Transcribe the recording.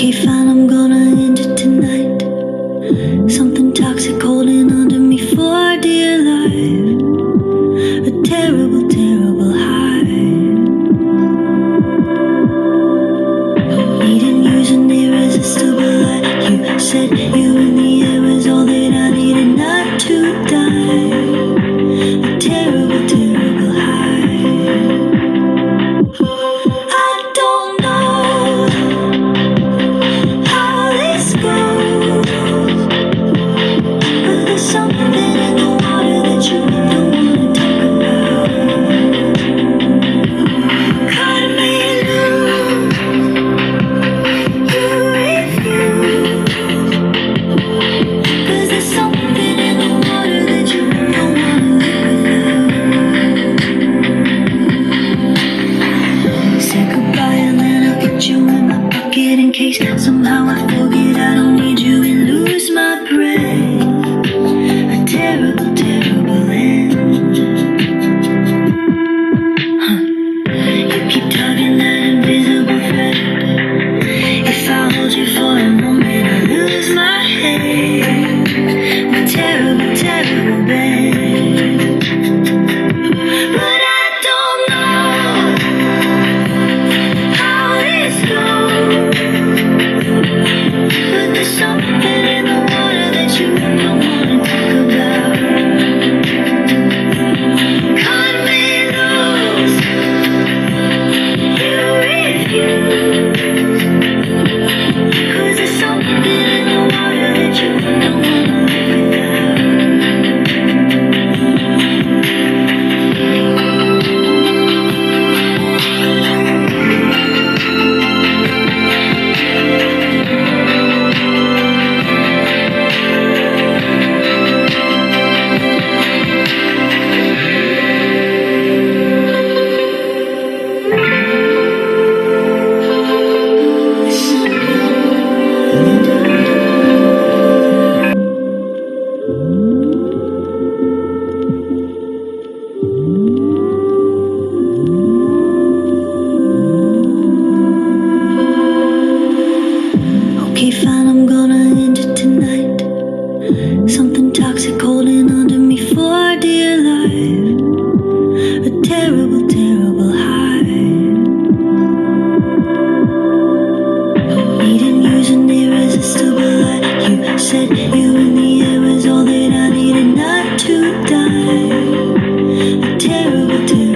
Okay, fine, I'm gonna end it tonight. Something toxic holding onto me for dear life. A terrible, terrible high. Needing use an irresistible light. You said you in the air is all that I needed not to die. A terrible, terrible high. I don't know how this goes, but there's something in the water that you don't wanna talk about. Cut me loose, you refuse, 'cause there's something in the water that you don't wanna live without. Say goodbye and then I'll get you in my pocket in case somehow I forget I don't need you and lose my breath. A terrible, terrible end. You keep tugging that invisible thread. If I hold you for a moment, I lose my head. A terrible, terrible bend. But I don't know how this goes, but there's something in the water that you don't wanna talk about. Cut me loose, you refuse, 'cause there's something in the water that you don't wanna live without. Okay, fine, I'm gonna end it tonight. Something toxic holding onto me for dear life. A terrible, terrible high. Needing use an irresistible light. You said you in the air is all that I needed not to die. A terrible, terrible